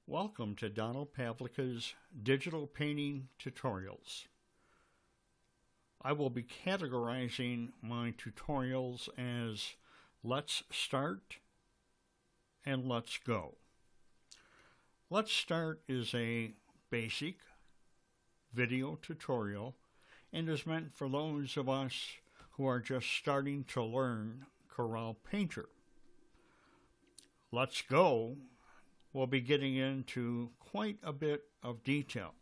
Welcome to Donald Pavlica's Digital Painting Tutorials. I will be categorizing my tutorials as Let's Start and Let's Go. Let's Start is a basic video tutorial and is meant for those of us who are just starting to learn Corel Painter. Let's Go we'll be getting into quite a bit of detail.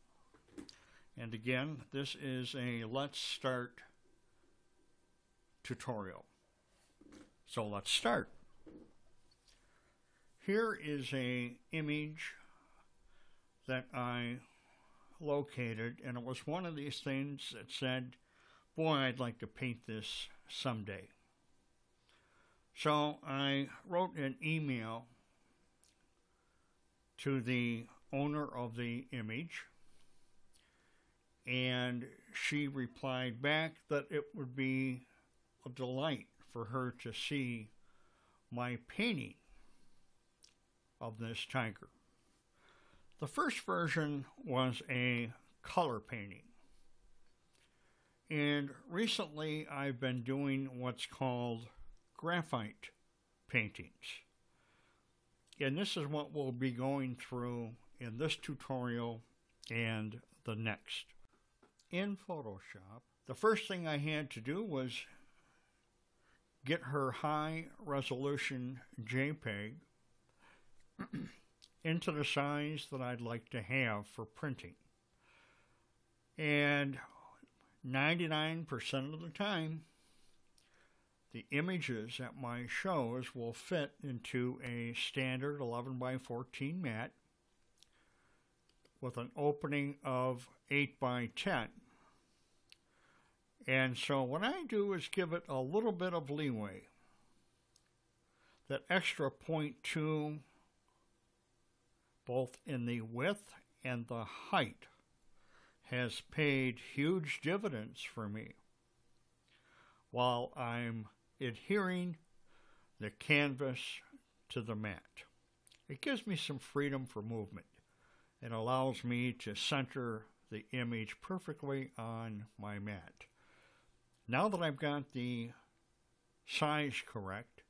And again, this is a Let's Start tutorial. So let's start. Here is an image that I located, and it was one of these things that said, boy, I'd like to paint this someday. So I wrote an email to the owner of the image, and she replied back that it would be a delight for her to see my painting of this tiger. The first version was a color painting, and recently I've been doing what's called graphite paintings. And this is what we'll be going through in this tutorial and the next. In Photoshop, the first thing I had to do was get her high resolution JPEG into the size that I'd like to have for printing. And 99% of the time, the images at my shows will fit into a standard 11 by 14 mat with an opening of 8 by 10. And so what I do is give it a little bit of leeway. That extra 0.2, both in the width and the height, has paid huge dividends for me while I'm adhering the canvas to the mat. It gives me some freedom for movement. It allows me to center the image perfectly on my mat. Now that I've got the size correct,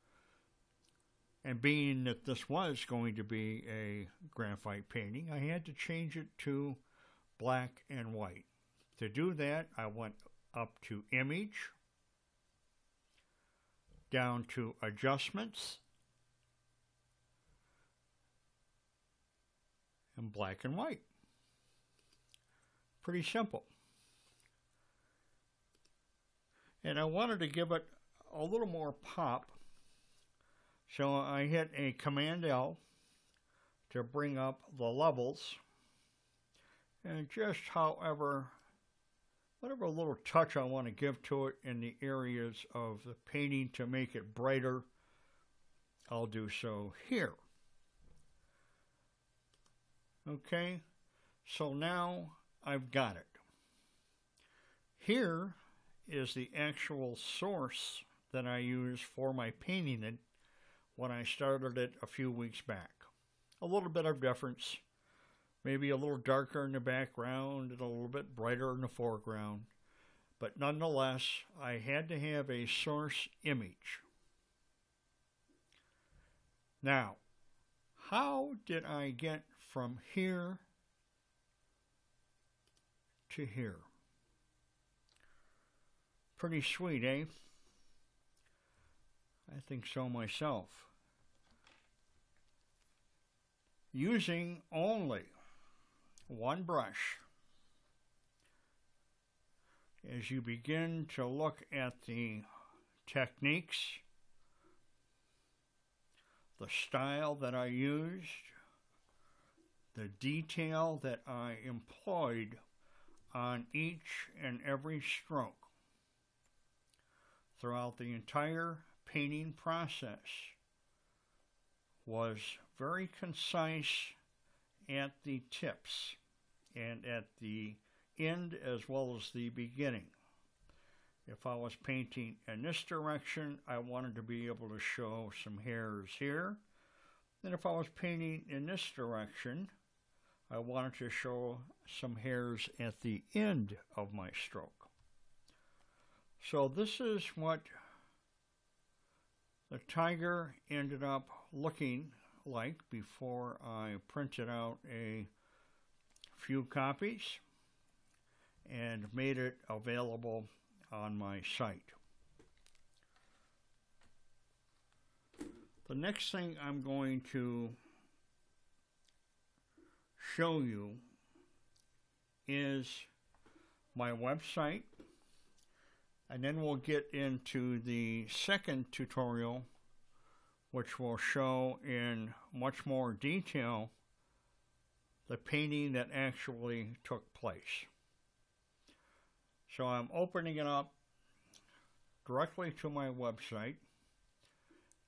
and being that this was going to be a graphite painting, I had to change it to black and white. To do that, I went up to Image, down to Adjustments, and black and white. Pretty simple. And I wanted to give it a little more pop, so I hit a Command L to bring up the levels, and just whatever little touch I want to give to it in the areas of the painting to make it brighter, I'll do so here. Okay, so now I've got it. Here is the actual source that I use for my painting it when I started it a few weeks back. A little bit of difference. Maybe a little darker in the background and a little bit brighter in the foreground. But nonetheless, I had to have a source image. Now, how did I get from here to here? Pretty sweet, eh? I think so myself. Using only one brush. As you begin to look at the techniques, the style that I used, the detail that I employed on each and every stroke throughout the entire painting process was very concise at the tips and at the end as well as the beginning. If I was painting in this direction, I wanted to be able to show some hairs here. And if I was painting in this direction, I wanted to show some hairs at the end of my stroke. So this is what the tiger ended up looking like before I printed out a few copies and made it available on my site. The next thing I'm going to show you is my website, and then we'll get into the second tutorial, which will show in much more detail the painting that actually took place. So I'm opening it up directly to my website,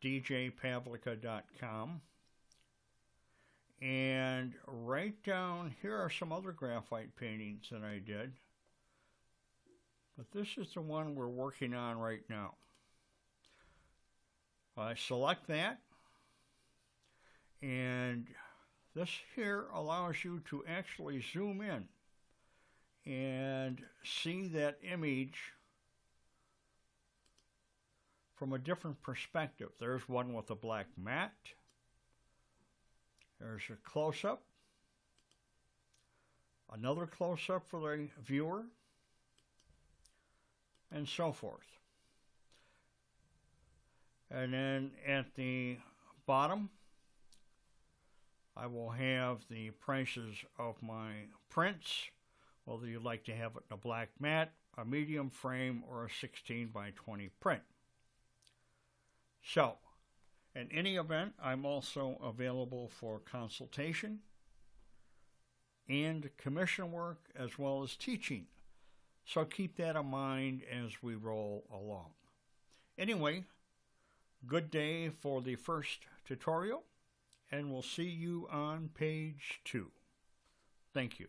djpavlica.com, and right down here are some other graphite paintings that I did, but this is the one we're working on right now. I select that, and this here allows you to actually zoom in and see that image from a different perspective. There's one with a black mat. There's a close-up. Another close-up for the viewer, and so forth. And then at the bottom, I will have the prices of my prints, whether you'd like to have it in a black mat, a medium frame, or a 16 by 20 print. So, in any event, I'm also available for consultation and commission work as well as teaching. So keep that in mind as we roll along. Anyway, good day for the first tutorial, and we'll see you on page 2. Thank you.